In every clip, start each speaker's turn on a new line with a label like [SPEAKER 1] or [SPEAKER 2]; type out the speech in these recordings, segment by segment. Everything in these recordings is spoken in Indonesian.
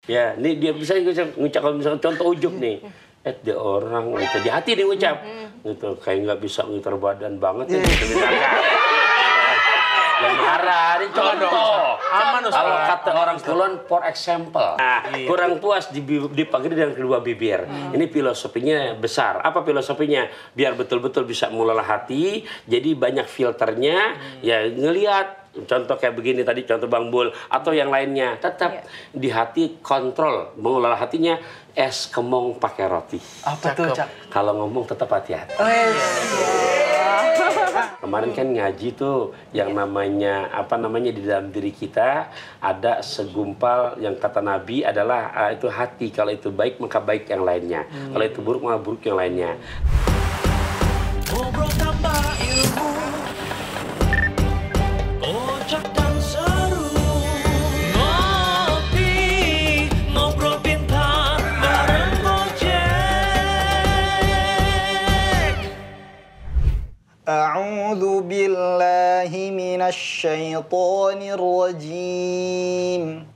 [SPEAKER 1] Ya, ini dia bisa ngucap kalau misalnya contoh ujub nih. Dia orang gitu di hati dia ngucap. Gitu kayak nggak bisa ngiter badan banget gitu misalkan. Yang marah, ini contoh.
[SPEAKER 2] Aman
[SPEAKER 1] Kalau kata orang Kulon, for example. Nah, kurang puas dipanggil dengan kedua bibir. Ini filosofinya besar. Apa filosofinya? Biar betul-betul bisa mengelola hati. Jadi banyak filternya. Ya ngelihat. Contoh kayak begini tadi, contoh Bang Bul. Atau yang lainnya. Tetap di hati kontrol. Mengelola hatinya es kemong pakai roti.
[SPEAKER 2] Apa tuh, Cak?
[SPEAKER 1] Kalau ngomong tetap hati-hati. Kemarin kan ngaji tuh yang namanya di dalam diri kita ada segumpal yang kata Nabi adalah itu hati. Kalau itu baik maka baik yang lainnya. Kalau itu buruk maka buruk yang lainnya.
[SPEAKER 3] Ngobrol tambah ilmu, kocak dan seru, ngopi, ngobrol pintar bareng Gojek.
[SPEAKER 4] A'udzu billahi minasyaitonir rajim.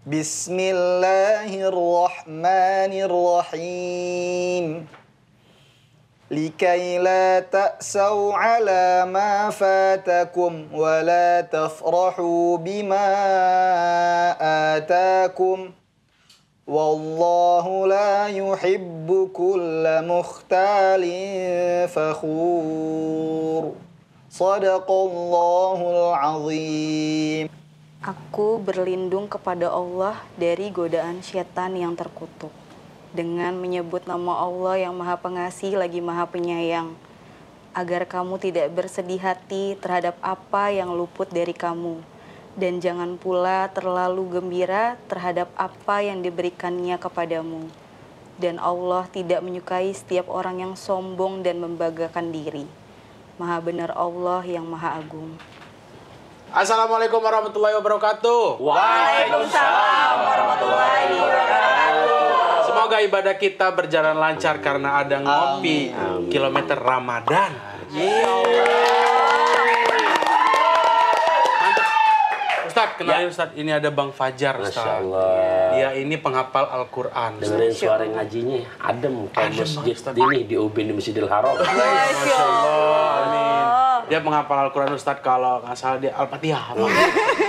[SPEAKER 4] Bismillahirrahmanirrahim. Likai la ta'saw ala ma fatakum wa la tafrahu bima atakum. Wallahu la yuhibbu kulla mukhtalin fakhur. Sadaqallahul azim.
[SPEAKER 5] Aku berlindung kepada Allah dari godaan syaitan yang terkutuk. Dengan menyebut nama Allah yang Maha Pengasih lagi Maha Penyayang, agar kamu tidak bersedih hati terhadap apa yang luput dari kamu, dan jangan pula terlalu gembira terhadap apa yang diberikannya kepadamu. Dan Allah tidak menyukai setiap orang yang sombong dan membanggakan diri. Maha benar Allah yang Maha Agung.
[SPEAKER 2] Assalamualaikum warahmatullahi wabarakatuh.
[SPEAKER 5] Waalaikumsalam warahmatullahi wabarakatuh.
[SPEAKER 2] Semoga ibadah kita berjalan lancar karena ada ngopi kilometer Ramadan. Mantap. Ustadz, kenalin Ustadz, ini ada Bang Fajar Ustadz.
[SPEAKER 1] Masya Allah.
[SPEAKER 2] Dia ini penghafal Al-Quran.
[SPEAKER 1] Dengerin suara ngajinya adem kayak masjid ini di UB di Masjidil Haram.
[SPEAKER 2] Masya Allah. Amin. Dia menghafal Al-Quran Ustadz, kalau nggak salah dia Al-Fatihah.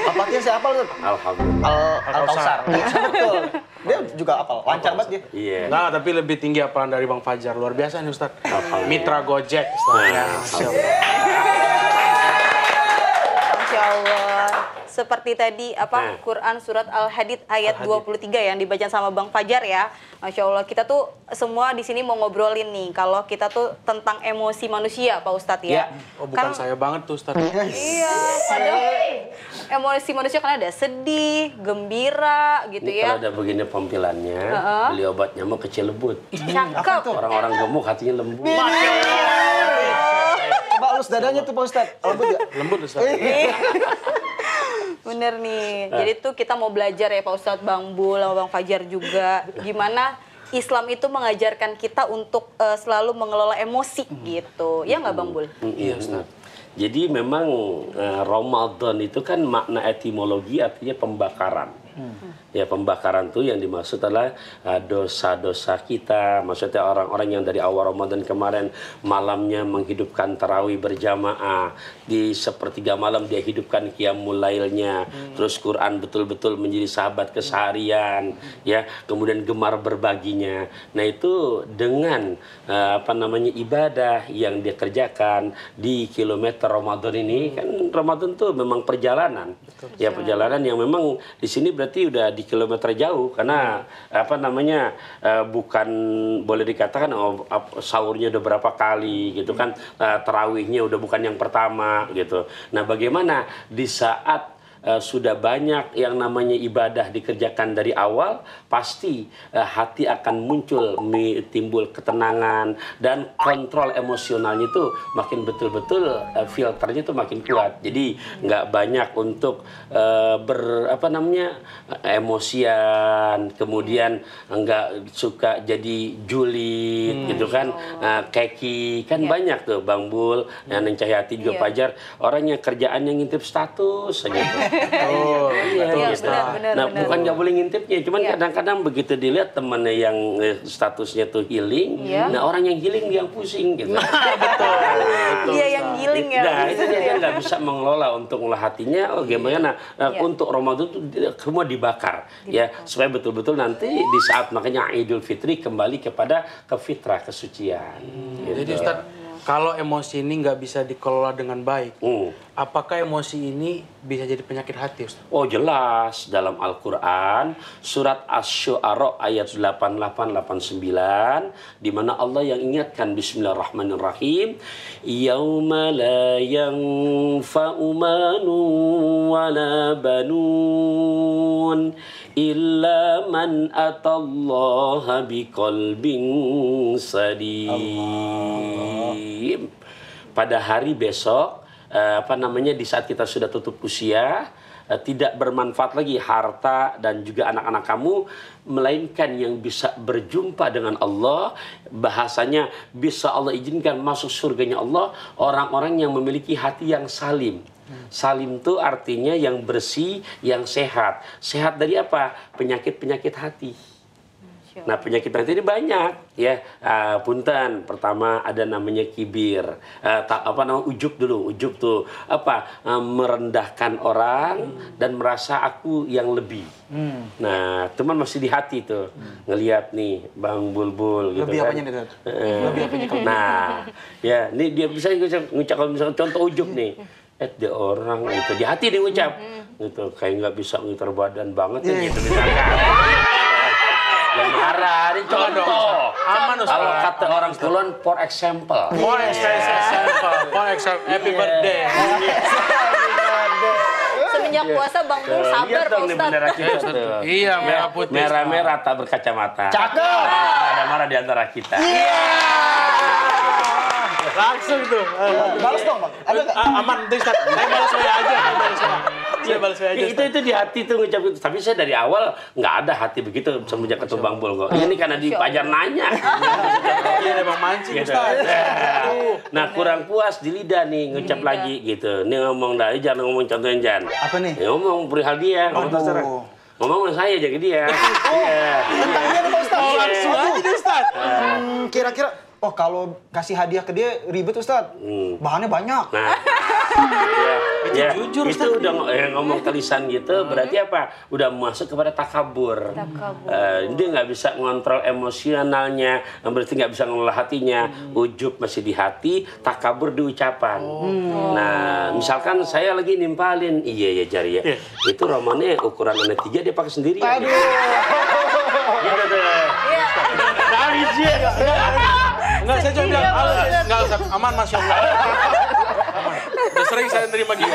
[SPEAKER 4] Al-Fatihah saya hafal tuh.
[SPEAKER 1] Alhamdulillah.
[SPEAKER 4] Al-Kausar. Betul. Dia juga hafal. Lancar banget dia.
[SPEAKER 1] Iya.
[SPEAKER 2] Nah, tapi lebih tinggi hafalan dari Bang Fajar. Luar biasa nih Ustadz. Mitra Gojek Ustadz. Masya Allah.
[SPEAKER 5] Masya Allah. Seperti tadi Quran surat Al-Hadid ayat 23 yang dibaca sama Bang Fajar ya. Masya Allah, kita tuh semua di sini mau ngobrolin nih kalau kita tuh tentang emosi manusia, Pak Ustadz ya.
[SPEAKER 2] Oh, bukan saya banget tuh Ustadz.
[SPEAKER 5] Iya, ada emosi manusia kan ada sedih, gembira gitu
[SPEAKER 1] Ini
[SPEAKER 5] ya.
[SPEAKER 1] kalau ada begini pompilannya, beli obat nyamuk kecil lebut.
[SPEAKER 5] Cakep.
[SPEAKER 1] Orang-orang gemuk hatinya lembut.
[SPEAKER 4] Coba elus dadanya tuh Pak Ustadz. Lembut gak?
[SPEAKER 2] Lembut Ustadz.
[SPEAKER 5] Bener nih, jadi tuh kita mau belajar ya Pak Ustadz, Bang Bul, sama Bang Fajar juga. Gimana Islam itu mengajarkan kita untuk selalu mengelola emosi gitu. Ya nggak Bang Bul?
[SPEAKER 1] Iya Ustaz. Jadi memang Ramadan itu kan makna etimologi artinya pembakaran. Ya pembakaran tuh yang dimaksud adalah dosa-dosa kita. Maksudnya orang-orang yang dari awal Ramadan kemarin malamnya menghidupkan tarawih berjamaah. Di sepertiga malam dia hidupkan qiyamul lailnya. Terus Quran betul-betul menjadi sahabat keseharian. Ya, kemudian gemar berbaginya. Nah itu dengan ibadah yang dia kerjakan di kilometer Ramadan ini. Kan Ramadan tuh memang perjalanan. Ya perjalanan yang memang di sini berarti udah di kilometer jauh karena bukan boleh dikatakan sahurnya udah berapa kali gitu kan, tarawihnya udah bukan yang pertama gitu. Nah bagaimana di saat sudah banyak yang namanya ibadah dikerjakan dari awal, pasti hati akan timbul ketenangan dan kontrol emosionalnya itu makin betul-betul filternya itu makin kuat. Jadi nggak banyak untuk emosian, kemudian nggak suka jadi julid gitu kan, keki kan banyak tuh Bang Bul, Neng Cahyati juga Fajar, orang yang kerjaannya ngintip status saja.
[SPEAKER 5] Iya,
[SPEAKER 1] gitu.
[SPEAKER 5] benar.
[SPEAKER 1] Nah, bukan nggak boleh ngintipnya, cuman kadang-kadang begitu dilihat temannya yang statusnya tuh healing, nah orang yang healing dia yang pusing gitu.
[SPEAKER 5] Dia yang giling ya.
[SPEAKER 1] Nah, itu dia nggak bisa mengelola untuk mengolah hatinya. Oh, gimana? Nah, untuk Ramadan itu semua dibakar, ya, supaya betul-betul nanti di saat makanya Idul Fitri kembali kepada fitrah, kesucian. Gitu.
[SPEAKER 2] Jadi Ustaz, kalau emosi ini nggak bisa dikelola dengan baik, apakah emosi ini bisa jadi penyakit hati, Ustaz?
[SPEAKER 1] Oh jelas, dalam Al-Quran surat Asy-Syu'ara ayat 88-89 di mana Allah yang ingatkan Bismillahirrahmanirrahim, yauma la yanfa'u malun wala banun illa man atallaha biqalbin salim. Pada hari besok, di saat kita sudah tutup usia, tidak bermanfaat lagi harta dan juga anak-anak kamu, melainkan yang bisa berjumpa dengan Allah, bahasanya bisa Allah izinkan masuk surganya Allah, orang-orang yang memiliki hati yang salim. Salim itu artinya yang bersih, yang sehat. Sehat dari apa? Penyakit-penyakit hati. Nah, penyakit hati ini banyak, ya. Punten, pertama ada namanya kibir. Ujub dulu. Ujub tuh merendahkan orang dan merasa aku yang lebih. Nah, teman masih di hati tuh. Ngelihat nih Bang Bulbul gitu.
[SPEAKER 4] Lebih
[SPEAKER 1] kan.
[SPEAKER 4] apanya nih, Dad? Lebih apanya?
[SPEAKER 1] Nah, ya, ini dia bisa ngucap kalau misalnya contoh ujub nih. Dia orang gitu, di hati dia ngucap. Gitu, kayak nggak bisa ngiter badan banget ya gitu misalkan. Yang marah, ini contoh.
[SPEAKER 2] Aman, Ustaz.
[SPEAKER 1] Kalau kata orang Kulon, for example.
[SPEAKER 2] For example, happy birthday.
[SPEAKER 5] Semenjak puasa Bang Bul sabar
[SPEAKER 1] Lihat
[SPEAKER 5] Pak
[SPEAKER 1] dong nih
[SPEAKER 5] Ustaz.
[SPEAKER 1] bendera kita tuh.
[SPEAKER 2] Iya, merah putih.
[SPEAKER 1] Merah-merah tak berkacamata.
[SPEAKER 4] Cakep.
[SPEAKER 1] Ada marah di antara kita.
[SPEAKER 2] Langsung tuh.
[SPEAKER 4] Balas dong, Bang. Ada nggak?
[SPEAKER 2] Aman, tuh Ustaz. Saya balas saya aja. Saya balas saya aja.
[SPEAKER 1] Itu di hati tuh ngucap itu. Tapi saya dari awal nggak ada hati begitu semenjak ketemu Bang Bul kok. Ini karena di Fajar nanya.
[SPEAKER 2] Iya, emang mancing,
[SPEAKER 1] Gitu.
[SPEAKER 2] Ustaz.
[SPEAKER 1] Nah, kurang puas di lidah nih ngucap lagi gitu. Ini ngomong dah, jangan ngomong contohnya Jan.
[SPEAKER 4] Apa nih?
[SPEAKER 1] Ya, ngomong perihal dia, ngomong terserah. Ngomong sama saya aja ke dia. Iya.
[SPEAKER 4] Tentang dia nih, Pak Ustaz.
[SPEAKER 2] Langsung aja deh, Ustaz.
[SPEAKER 4] Kira-kira, oh kalau kasih hadiah ke dia ribet, Ustaz. Bahannya banyak.
[SPEAKER 1] Nah, ya,
[SPEAKER 2] jujur,
[SPEAKER 1] itu udah ngomong tulisan gitu, berarti apa? Udah masuk kepada takabur. Dia nggak bisa ngontrol emosionalnya, berarti nggak bisa ngelola hatinya. Ujub masih di hati, takabur di ucapan. Nah, misalkan saya lagi nimpalin, iya ya Jari ya, itu romannya ukuran anak 3 dia pakai sendiri.
[SPEAKER 4] Aduh.
[SPEAKER 1] Gitu tuh. Nangis ya.
[SPEAKER 2] Enggak, saya cuma bilang, enggak Ustaz, aman, Masya Allah. Aman. Udah sering saya nerima gitu.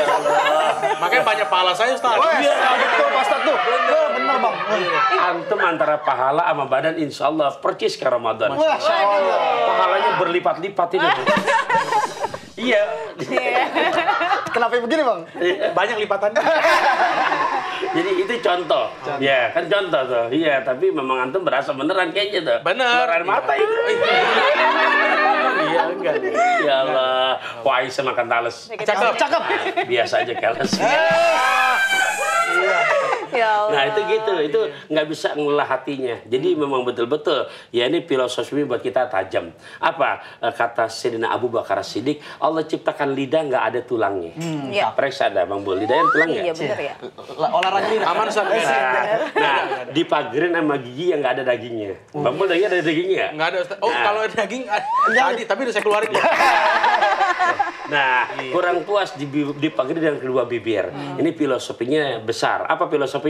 [SPEAKER 2] Makanya banyak pahala saya, Ustaz.
[SPEAKER 4] Betul, Pak Ustaz tuh. Bener, Bang.
[SPEAKER 1] Antum antara pahala sama badan insya Allah percis ke Ramadan.
[SPEAKER 4] Masya Allah.
[SPEAKER 1] Pahalanya berlipat-lipat ini. Iya.
[SPEAKER 4] Kenapa begini, Bang?
[SPEAKER 2] Banyak lipatannya.
[SPEAKER 1] Jadi itu contoh. Ya, kan contoh tuh. Iya, tapi memang antum berasa beneran kayaknya tuh.
[SPEAKER 2] Bener.
[SPEAKER 1] Keluar air mata itu.
[SPEAKER 2] Iya, enggak.
[SPEAKER 1] Ya Allah. Wah, Aisyah makan tales.
[SPEAKER 2] Cakep.
[SPEAKER 4] Cakep.
[SPEAKER 1] Biasa aja keles.
[SPEAKER 5] Ya Allah.
[SPEAKER 1] Nah itu gitu, itu nggak bisa ngelola hatinya. Jadi memang betul-betul, ya ini filosofi buat kita tajam. Apa kata Sayyidina Abu Bakar Siddiq, Allah ciptakan lidah nggak ada tulangnya.
[SPEAKER 5] Iya.
[SPEAKER 1] Periksa ada Bang Bul, lidahnya tulang nggak?
[SPEAKER 5] Iya bener ya.
[SPEAKER 4] Olahraga ini.
[SPEAKER 2] Aman, Ustaz.
[SPEAKER 1] Nah, dipagerin sama gigi yang nggak ada dagingnya. Bang Bul dagingnya ada dagingnya nggak?
[SPEAKER 2] Enggak ada, Ustaz. Oh, kalau ada daging tadi, tapi udah saya keluarin.
[SPEAKER 1] Nah, kurang puas dipagerin dengan kedua bibir. Ini filosofinya besar. Apa filosofinya?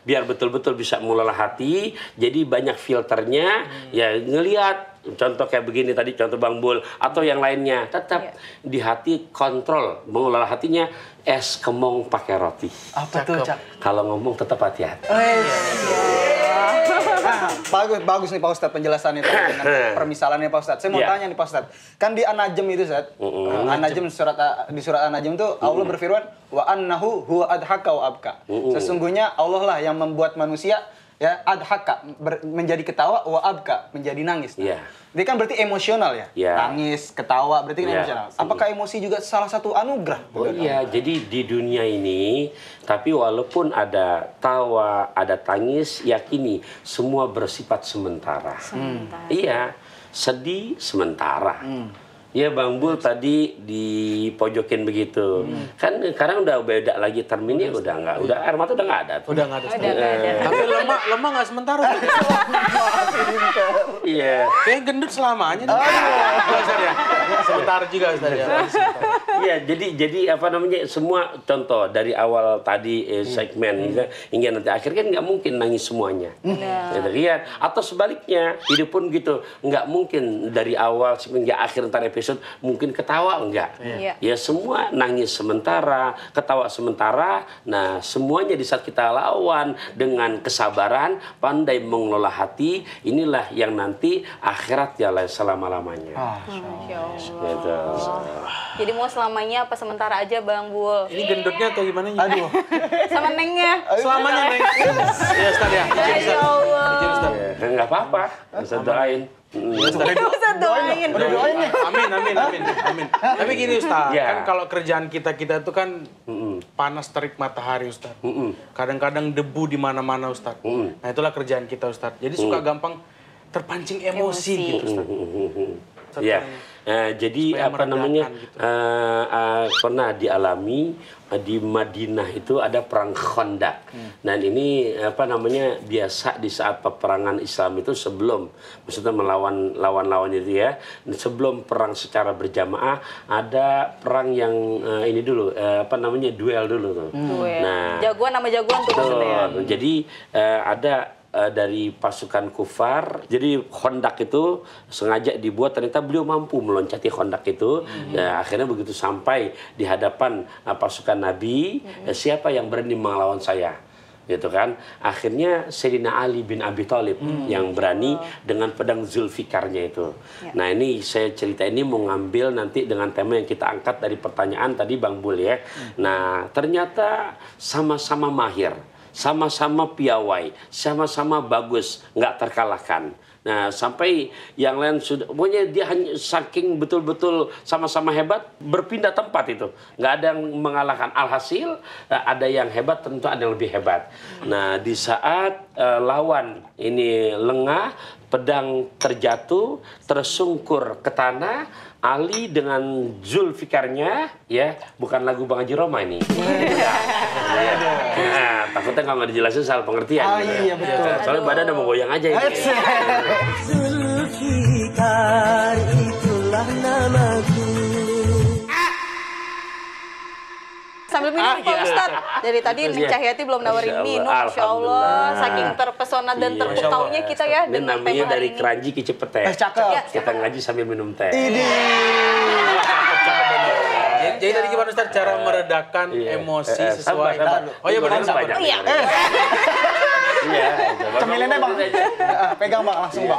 [SPEAKER 1] Biar betul-betul bisa mengelola hati, jadi banyak filternya, ya ngelihat contoh kayak begini tadi, contoh Bang Bul atau yang lainnya, tetap di hati kontrol, mengelola hatinya. Es kemong pakai roti.
[SPEAKER 4] Apa tuh, Cak?
[SPEAKER 1] Kalau ngomong tetap hati-hati.
[SPEAKER 4] Bagus nih Pak Ustadz penjelasannya tadi dengan permisalannya Pak Ustadz. Saya mau tanya nih Pak Ustadz. Kan di An-Najm itu Ustadz. An-Najm di surat An-Najm itu Allah berfirman wa annahu huwa adhaka wa abka. Sesungguhnya Allah lah yang membuat manusia ya adhaka menjadi ketawa, wa abka menjadi nangis.
[SPEAKER 1] Iya.
[SPEAKER 4] Ini kan berarti emosional ya?
[SPEAKER 1] Iya.
[SPEAKER 4] Nangis, ketawa, berarti kan
[SPEAKER 1] Iya.
[SPEAKER 4] emosional. Apakah emosi juga salah satu anugerah?
[SPEAKER 1] Oh iya, jadi di dunia ini, tapi walaupun ada tawa, ada tangis, yakini semua bersifat sementara. Iya, sedih sementara. Ya Bang Bul tadi dipojokin begitu. Kan sekarang udah beda lagi terminnya, udah enggak, udah air mata udah enggak ada tuh.
[SPEAKER 2] Udah nggak ada.
[SPEAKER 5] Udah nggak ada.
[SPEAKER 2] Tapi lemah nggak sementara.
[SPEAKER 1] Iya.
[SPEAKER 2] Kayak gendut selamanya nih. Ustaz ya. Sebentar juga Ustaz ya.
[SPEAKER 1] Iya, jadi apa namanya, semua contoh dari awal tadi segmen hingga nanti akhir kan nggak mungkin nangis semuanya. Gitu kan? Atau sebaliknya, hidup pun gitu, nggak mungkin dari awal hingga akhir ntar episode mungkin ketawa enggak.
[SPEAKER 5] Iya.
[SPEAKER 1] Ya semua nangis sementara, ketawa sementara. Nah, semuanya di saat kita lawan dengan kesabaran, pandai mengelola hati, inilah yang nanti akhirat ya selama-lamanya.
[SPEAKER 5] Masya Allah.
[SPEAKER 1] Gitu.
[SPEAKER 5] Jadi mau selamanya apa sementara aja Bang Bul?
[SPEAKER 2] Ini gendutnya atau gimana?
[SPEAKER 4] Aduh.
[SPEAKER 5] Sama Nengnya.
[SPEAKER 2] Selamanya Neng. Ya Ustaz ya. Izin
[SPEAKER 5] Masya
[SPEAKER 2] Ustaz.
[SPEAKER 5] Allah.
[SPEAKER 2] Izin Ustaz.
[SPEAKER 1] Ya, nggak apa-apa, bisa doain.
[SPEAKER 5] Bisa doain.
[SPEAKER 4] Udah doain nih.
[SPEAKER 2] Amin. Tapi gini Ustaz,
[SPEAKER 1] Ya.
[SPEAKER 2] kan kalau kerjaan kita itu kan panas terik matahari Ustaz. Kadang-kadang debu di mana-mana Ustaz. Nah itulah kerjaan kita Ustaz. Jadi suka gampang terpancing emosi gitu Ustaz.
[SPEAKER 1] Ya, jadi
[SPEAKER 2] Supaya
[SPEAKER 1] apa namanya,
[SPEAKER 2] meredakan gitu.
[SPEAKER 1] pernah dialami di Madinah itu ada perang Khandaq. Dan ini apa namanya, biasa di saat peperangan Islam itu sebelum, maksudnya melawan lawan-lawan itu ya, sebelum perang secara berjamaah ada perang yang ini dulu, apa namanya, duel dulu tuh.
[SPEAKER 5] Duel.
[SPEAKER 1] Nah,
[SPEAKER 5] Jagoan sama jagoan tuh maksudnya ya.
[SPEAKER 1] betul. Jadi ada dari pasukan kufar. Jadi Khandaq itu sengaja dibuat, ternyata beliau mampu meloncati Khandaq itu. Ya, akhirnya begitu sampai di hadapan pasukan Nabi, siapa yang berani melawan saya? Gitu kan. Akhirnya Sayyidina Ali bin Abi Thalib yang berani dengan pedang Zulfikarnya itu. Nah, ini saya cerita ini mau ngambil nanti dengan tema yang kita angkat dari pertanyaan tadi Bang Bul ya. Nah, ternyata sama-sama mahir, sama-sama piawai, sama-sama bagus, nggak terkalahkan. Nah, sampai yang lain sudah, pokoknya dia hanya saking betul-betul sama-sama hebat, berpindah tempat itu. Nggak ada yang mengalahkan. Alhasil, ada yang hebat, tentu ada yang lebih hebat. Nah, di saat lawan ini lengah, pedang terjatuh, tersungkur ke tanah, Ali dengan Zulfikarnya, ya, bukan lagu Bang Haji Roma ini. Nah, takutnya kalau nggak dijelasin salah pengertian.
[SPEAKER 4] Ah,
[SPEAKER 1] gitu.
[SPEAKER 4] iya, betul.
[SPEAKER 1] Soalnya badan mau goyang aja ini.
[SPEAKER 3] Zulfikar itulah namaku.
[SPEAKER 5] Sambil minum Pak Ustadz. Dari tadi Neng Cahyati belum nawarin
[SPEAKER 1] Masya Allah.
[SPEAKER 5] minum. Masya Allah.
[SPEAKER 1] Alhamdulillah.
[SPEAKER 5] Saking terpesona dan
[SPEAKER 1] Iya.
[SPEAKER 5] terpukaunya kita ya
[SPEAKER 1] Ini
[SPEAKER 5] dengan
[SPEAKER 1] namanya
[SPEAKER 5] tema
[SPEAKER 1] dari
[SPEAKER 5] hari ini.
[SPEAKER 1] keranji ke Cipete.
[SPEAKER 4] Cakep.
[SPEAKER 5] Ya,
[SPEAKER 1] Kita ngaji sambil minum teh.
[SPEAKER 2] Jadi tadi gimana Ustaz cara meredakan
[SPEAKER 1] Iya.
[SPEAKER 2] emosi
[SPEAKER 1] Sabar,
[SPEAKER 2] sesuai?
[SPEAKER 1] sabar.
[SPEAKER 2] Oh iya benar
[SPEAKER 1] Banyak,
[SPEAKER 2] sabar.
[SPEAKER 1] banyak.
[SPEAKER 5] Oh iya.
[SPEAKER 1] Iya.
[SPEAKER 4] Cemilannya Bang. Pegang Bang, langsung Bang.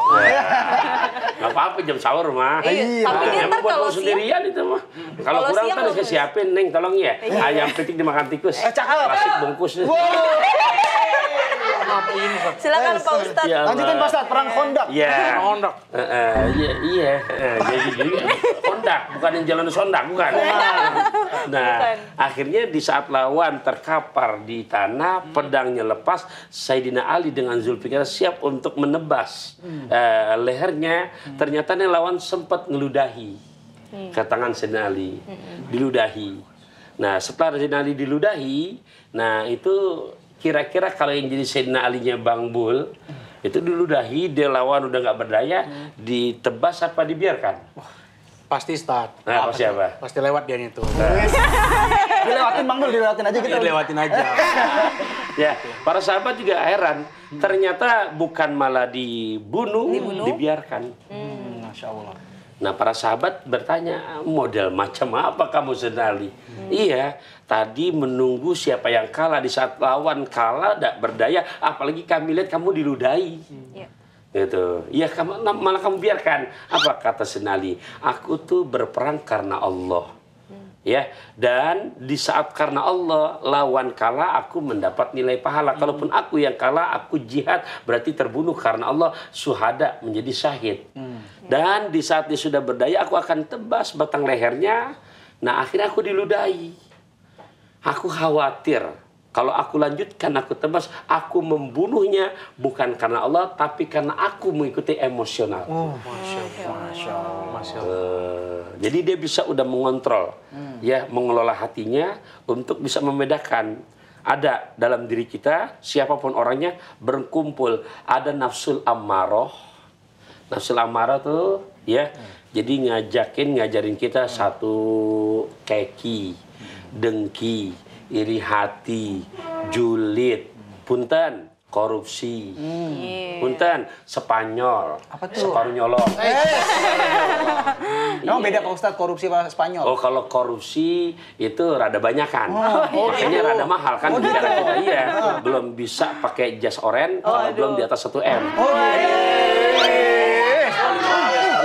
[SPEAKER 1] Gak apa-apa jam sahur mah.
[SPEAKER 5] Iya, tapi dia
[SPEAKER 1] Emang
[SPEAKER 5] ntar
[SPEAKER 1] buat
[SPEAKER 5] kalau
[SPEAKER 1] lo sendirian itu mah. Kalau kurang
[SPEAKER 5] siang
[SPEAKER 1] kan
[SPEAKER 5] lo-
[SPEAKER 1] saya siapin, Neng tolong ya. Ayam pitik dimakan tikus.
[SPEAKER 4] Cakep.
[SPEAKER 1] Klasik bungkus.
[SPEAKER 5] Silakan Pak Ustadz.
[SPEAKER 1] Ya Allah.
[SPEAKER 4] Lanjutin Pak Ustadz, perang Khandaq.
[SPEAKER 1] Iya.
[SPEAKER 2] Khandaq.
[SPEAKER 1] Iya. Jadi Khandaq, bukan yang jalan sondak, bukan. Nah,
[SPEAKER 5] Bukan.
[SPEAKER 1] akhirnya di saat lawan terkapar di tanah, pedangnya lepas, Sayyidina Ali dengan Zulfikar siap untuk menebas lehernya. Ternyata nih lawan sempat ngeludahi ke tangan Sayyidina Ali, diludahi. Nah, setelah Sayyidina Ali diludahi, nah itu kira-kira kalau yang jadi Sayyidina Alinya Bang Bul, itu diludahi, dia lawan udah nggak berdaya, ditebas apa dibiarkan?
[SPEAKER 2] Pasti start.
[SPEAKER 1] Nah, pasti apa?
[SPEAKER 2] Pasti lewat dia itu.
[SPEAKER 4] Dilewatin Bang Bul, dilewatin aja gitu.
[SPEAKER 2] Lewatin aja.
[SPEAKER 1] Ya, para sahabat juga heran. Ternyata bukan malah dibunuh, dibiarkan.
[SPEAKER 4] Masya Allah.
[SPEAKER 1] Nah, para sahabat bertanya, model macam apa kamu Sayyidina Ali? Iya, tadi menunggu siapa yang kalah. Di saat lawan kalah, tidak berdaya. Apalagi kami lihat kamu diludahi.
[SPEAKER 5] Iya.
[SPEAKER 1] Gitu. Ya, malah kamu biarkan. Apa kata Sayyidina Ali? Aku tuh berperang karena Allah. Ya, dan di saat karena Allah lawan kalah aku mendapat nilai pahala. Kalaupun aku yang kalah, aku jihad berarti terbunuh karena Allah, syuhada menjadi syahid. Dan di saat dia sudah berdaya aku akan tebas batang lehernya. Nah, akhirnya aku diludahi. Aku khawatir kalau aku lanjutkan, aku tebas, aku membunuhnya bukan karena Allah, tapi karena aku mengikuti emosional.
[SPEAKER 2] Masya Allah.
[SPEAKER 1] Jadi dia bisa udah mengontrol, ya, mengelola hatinya untuk bisa membedakan. Ada dalam diri kita, siapapun orangnya berkumpul, ada nafsul ammaroh. Nafsul ammaroh tuh, ya, jadi ngajarin kita satu keki, dengki, iri hati, julid, punten, korupsi, punten, Spanyol, separuh nyolong.
[SPEAKER 4] Emang beda Pak Ustadz korupsi sama Spanyol?
[SPEAKER 1] Oh, kalau korupsi itu rada banyak kan, makanya rada mahal kan di negara kita. Iya, belum bisa pakai jas oranye kalau belum di atas 1 M.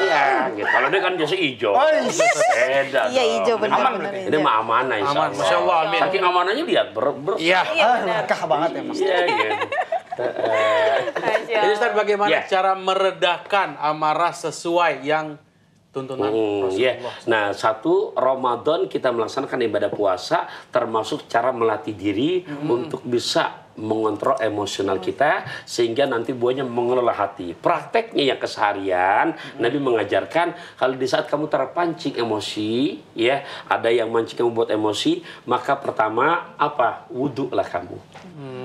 [SPEAKER 1] Iya, gitu. Kalau dia kan jas hijau. Beda.
[SPEAKER 5] Iya, hijau benar.
[SPEAKER 4] Aman
[SPEAKER 5] benar,
[SPEAKER 1] Ini mah amanah, insya
[SPEAKER 2] Aman,
[SPEAKER 1] Allah.
[SPEAKER 2] Masya Allah, amin.
[SPEAKER 1] Saking amanahnya lihat
[SPEAKER 2] Iya.
[SPEAKER 4] Berkah banget ya Mas.
[SPEAKER 1] Iya, gitu.
[SPEAKER 2] Jadi Ustaz, bagaimana
[SPEAKER 1] Ya.
[SPEAKER 2] cara meredakan amarah sesuai yang tuntunan
[SPEAKER 1] Iya.
[SPEAKER 2] Rasulullah?
[SPEAKER 1] Nah, satu, Ramadan kita melaksanakan ibadah puasa termasuk cara melatih diri untuk bisa mengontrol emosional kita sehingga nanti buahnya mengelola hati. Prakteknya yang keseharian, Nabi mengajarkan kalau di saat kamu terpancing emosi, ya, ada yang mancing kamu buat emosi, maka pertama apa? Wudhu lah kamu.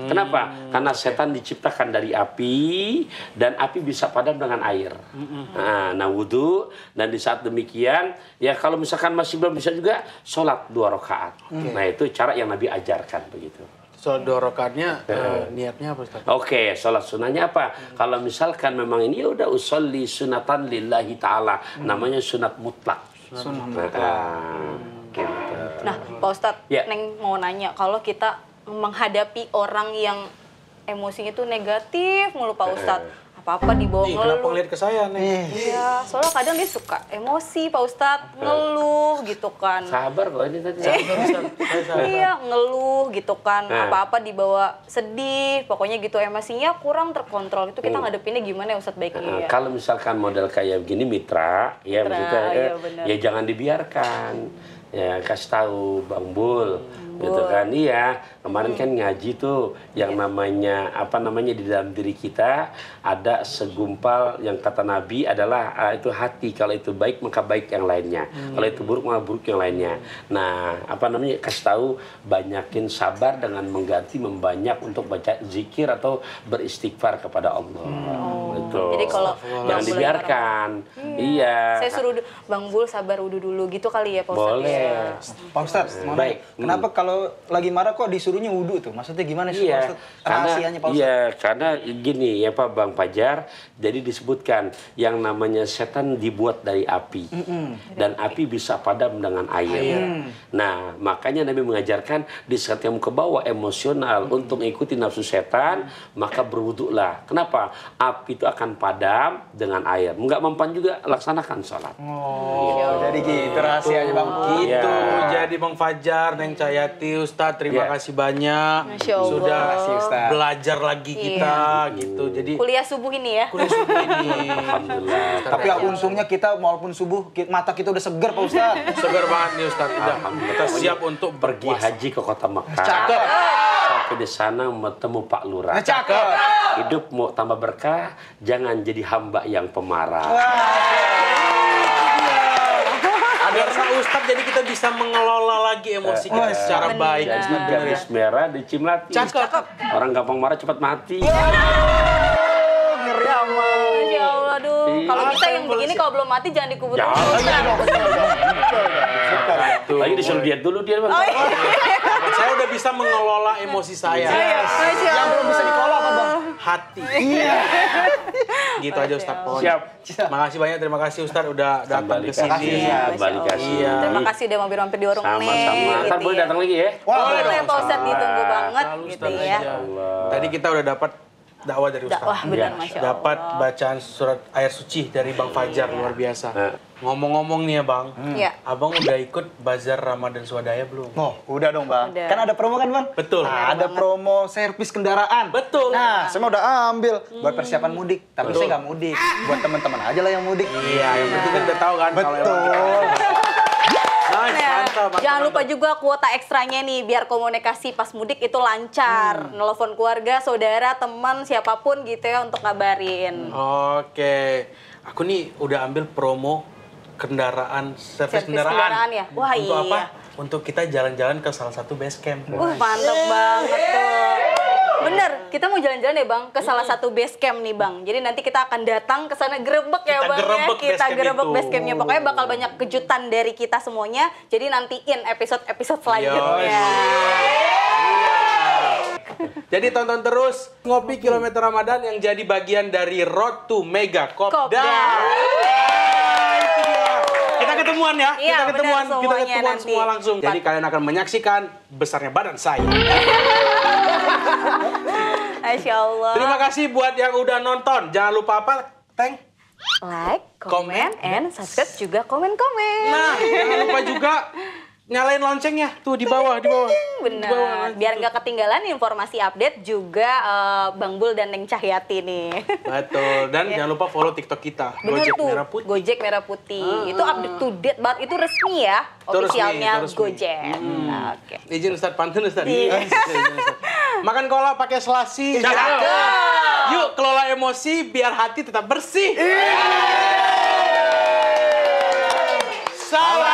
[SPEAKER 1] Kenapa? Karena setan diciptakan dari api dan api bisa padam dengan air. Nah, wudhu, dan di saat demikian, ya kalau misalkan masih belum bisa juga, sholat 2 rakaat. Nah, itu cara yang Nabi ajarkan begitu.
[SPEAKER 2] So, 2 rakaatnya niatnya apa Ustaz?
[SPEAKER 1] Oke, sholat sunnahnya apa? Kalau misalkan memang ini ya udah usolli sunatan lillahi ta'ala. Namanya sunat mutlak.
[SPEAKER 4] Sunnah
[SPEAKER 1] Gitu.
[SPEAKER 5] Nah, Pak Ustadz,
[SPEAKER 1] Ya.
[SPEAKER 5] Neng mau nanya, kalau kita menghadapi orang yang emosinya itu negatif mulu Pak Ustadz, apa-apa dibawa
[SPEAKER 2] Ih, kenapa
[SPEAKER 5] ngeluh.
[SPEAKER 2] ngeliat ke saya nih?
[SPEAKER 5] Iya, soalnya kadang dia suka emosi Pak Ustadz, ngeluh gitu kan.
[SPEAKER 1] Sabar kok ini tadi.
[SPEAKER 5] Iya, ngeluh gitu kan,
[SPEAKER 1] Nah.
[SPEAKER 5] apa-apa dibawa sedih, pokoknya gitu emosinya kurang terkontrol. Itu kita ngadepinnya gimana ya Ustadz baiknya ya?
[SPEAKER 1] Kalau misalkan model kayak begini mitra, ya
[SPEAKER 5] Mitra,
[SPEAKER 1] maksudnya
[SPEAKER 5] iya benar.
[SPEAKER 1] ya jangan dibiarkan. Ya kasih tahu Bang Bul, gitu kan. Iya, kemarin kan ngaji tuh yang namanya apa namanya di dalam diri kita ada segumpal yang kata Nabi adalah itu hati. Kalau itu baik maka baik yang lainnya. Kalau itu buruk maka buruk yang lainnya. Nah, apa namanya kasih tahu banyakin sabar dengan mengganti membanyak untuk baca zikir atau beristighfar kepada Allah. Gitu.
[SPEAKER 5] Jadi kalau
[SPEAKER 1] jangan
[SPEAKER 5] Bang Bul
[SPEAKER 1] dibiarkan. Iya.
[SPEAKER 5] Saya suruh Bang Bul sabar wudhu dulu gitu kali ya Pak Ustadz.
[SPEAKER 1] Boleh.
[SPEAKER 5] Ya.
[SPEAKER 4] Pak Ustadz, mau
[SPEAKER 1] Baik.
[SPEAKER 4] nanya, kenapa kalau lagi marah kok disuruhnya wudhu tuh? Maksudnya gimana sih Pak
[SPEAKER 1] Iya,
[SPEAKER 4] Ustadz? Rahasianya Pak Ustadz?
[SPEAKER 1] iya, karena gini ya Pak Bang Fajar, jadi disebutkan yang namanya setan dibuat dari api dan api bisa padam dengan air. Nah, makanya Nabi mengajarkan di saat kamu ke bawah emosional untuk mengikuti nafsu setan, maka berwudhulah. Kenapa? Api itu akan padam dengan air. Enggak mempan juga laksanakan sholat.
[SPEAKER 4] Jadi gitu rahasianya Bang.
[SPEAKER 2] Gitu.
[SPEAKER 1] Iya.
[SPEAKER 2] Jadi Bang Fajar, Neng Cayati, Ustadz, terima
[SPEAKER 1] Iya.
[SPEAKER 2] kasih banyak.
[SPEAKER 5] Masya Allah.
[SPEAKER 2] Sudah
[SPEAKER 4] Makasih, Ustadz.
[SPEAKER 2] belajar lagi kita gitu. Jadi
[SPEAKER 5] Kuliah subuh ini ya.
[SPEAKER 2] kuliah subuh ini.
[SPEAKER 1] Alhamdulillah.
[SPEAKER 4] Tapi ya untungnya kita walaupun subuh mata kita udah seger Pak Ustadz.
[SPEAKER 2] Segar banget nih Ustadz. Udah, kita siap untuk
[SPEAKER 1] Pergi haji ke kota Mekah.
[SPEAKER 4] Cakep.
[SPEAKER 1] Sampai di sana bertemu Pak Lurah.
[SPEAKER 4] Cakep.
[SPEAKER 1] Hidup mau tambah berkah, jangan jadi hamba yang pemarah.
[SPEAKER 2] Ada rasa Ustadz, jadi kita bisa mengelola lagi emosi kita secara baik.
[SPEAKER 1] Jadi
[SPEAKER 2] Ustadz, bener ya.
[SPEAKER 1] garis merah dicimlati.
[SPEAKER 2] Cakep.
[SPEAKER 1] Orang gampang marah cepat mati.
[SPEAKER 4] Ngeri amat.
[SPEAKER 5] Masya Allah, aduh.
[SPEAKER 1] Iya.
[SPEAKER 5] Kalau bisa yang begini kalau belum mati jangan dikubur dulu.
[SPEAKER 1] Jangan.
[SPEAKER 2] Tuh.
[SPEAKER 1] Lagi disuruh diet dulu dia. Bang.
[SPEAKER 2] Saya udah bisa mengelola emosi saya.
[SPEAKER 5] Masya
[SPEAKER 4] Yang belum bisa dikelola apa Bang?
[SPEAKER 2] Hati. Gitu aja Ustadz pokoknya.
[SPEAKER 1] Siap.
[SPEAKER 2] Makasih banyak, terima kasih Ustadz udah datang
[SPEAKER 1] Kembali
[SPEAKER 2] ke sini.
[SPEAKER 1] Kembali kasih.
[SPEAKER 2] Iya.
[SPEAKER 5] Terima kasih udah mampir-mampir di warung Neng.
[SPEAKER 1] Sama-sama. Ntar
[SPEAKER 5] gitu
[SPEAKER 1] boleh
[SPEAKER 5] ya.
[SPEAKER 1] datang lagi ya.
[SPEAKER 4] Wah,
[SPEAKER 5] Boleh Pak Ustadz, ditunggu banget
[SPEAKER 2] Selalu
[SPEAKER 5] gitu
[SPEAKER 2] Ustadz
[SPEAKER 5] ya.
[SPEAKER 2] aja. Tadi kita udah dapat dakwah dari Ustaz.
[SPEAKER 5] Dakwah benar,
[SPEAKER 1] Ya.
[SPEAKER 5] Masya Allah.
[SPEAKER 2] Dapat bacaan surat air suci dari Bang Fajar, luar biasa. Ngomong-ngomong nih ya Bang,
[SPEAKER 5] Iya.
[SPEAKER 2] Abang udah ikut Bazar Ramadan Swadaya belum?
[SPEAKER 4] Oh, udah dong bang.
[SPEAKER 5] Udah.
[SPEAKER 4] Kan ada promo kan bang?
[SPEAKER 2] Betul.
[SPEAKER 4] Nah, ada promo servis kendaraan.
[SPEAKER 2] Betul.
[SPEAKER 4] Nah, saya mau udah ambil buat persiapan mudik. Tapi saya nggak mudik. Buat teman-teman aja lah yang mudik.
[SPEAKER 2] Iya, yang penting kan udah tahu kan kalau emang
[SPEAKER 4] Betul.
[SPEAKER 2] Nice,
[SPEAKER 5] Nah,
[SPEAKER 2] mantap, mantap,
[SPEAKER 5] jangan lupa
[SPEAKER 2] mantap.
[SPEAKER 5] juga kuota ekstranya nih biar komunikasi pas mudik itu lancar. Nelfon keluarga, saudara, teman, siapapun gitu ya untuk ngabarin.
[SPEAKER 2] Oke. Aku nih udah ambil promo kendaraan, servis
[SPEAKER 5] Servis
[SPEAKER 2] kendaraan.
[SPEAKER 5] kendaraan ya? Wah,
[SPEAKER 2] Untuk
[SPEAKER 5] iya.
[SPEAKER 2] apa? Untuk kita jalan-jalan ke salah satu base camp.
[SPEAKER 5] Mantap banget tuh. Bener, kita mau jalan-jalan ya Bang ke salah satu base camp nih Bang. Jadi nanti kita akan datang ke sana gerebek ya
[SPEAKER 2] Kita
[SPEAKER 5] Bang
[SPEAKER 2] gerebek
[SPEAKER 5] ya. Kita
[SPEAKER 2] base camp
[SPEAKER 5] gerebek
[SPEAKER 2] itu.
[SPEAKER 5] base campnya. Pokoknya bakal banyak kejutan dari kita semuanya. Jadi nantiin episode-episode selanjutnya.
[SPEAKER 2] Jadi tonton terus Ngopi Kilometer Ramadan yang jadi bagian dari Road to Mega Kopdar.
[SPEAKER 5] Kopdar.
[SPEAKER 2] Itu dia. Kita ketemuan ya,
[SPEAKER 5] Iya,
[SPEAKER 2] kita ketemuan,
[SPEAKER 5] benar semuanya nanti.
[SPEAKER 2] semua langsung. Jadi kalian akan menyaksikan besarnya badan saya.
[SPEAKER 5] Masya Allah.
[SPEAKER 2] Terima kasih buat yang udah nonton. Jangan lupa apa, Teng?
[SPEAKER 5] Like,
[SPEAKER 2] Komen,
[SPEAKER 5] comment, and subscribe juga komen-komen.
[SPEAKER 2] Nah, jangan lupa juga nyalain loncengnya tuh di bawah, di bawah.
[SPEAKER 5] Benar,
[SPEAKER 2] Di bawah.
[SPEAKER 5] biar nggak ketinggalan informasi update juga Bang Bul dan Neng Cahyati nih.
[SPEAKER 2] Betul. Dan jangan lupa follow TikTok kita,
[SPEAKER 5] Bener
[SPEAKER 2] Gojek
[SPEAKER 5] tuh,
[SPEAKER 2] Merah Putih.
[SPEAKER 5] Gojek Merah Putih. Itu update to date banget, itu resmi ya,
[SPEAKER 2] Itu resmi,
[SPEAKER 5] ofisialnya
[SPEAKER 2] itu resmi.
[SPEAKER 5] Gojek. Oke.
[SPEAKER 2] Izin Ustaz pantun Ustaz.
[SPEAKER 5] Iya.
[SPEAKER 2] Izin, Ustaz. Makan cola pakai selasi. Yuk kelola emosi biar hati tetap bersih. Salam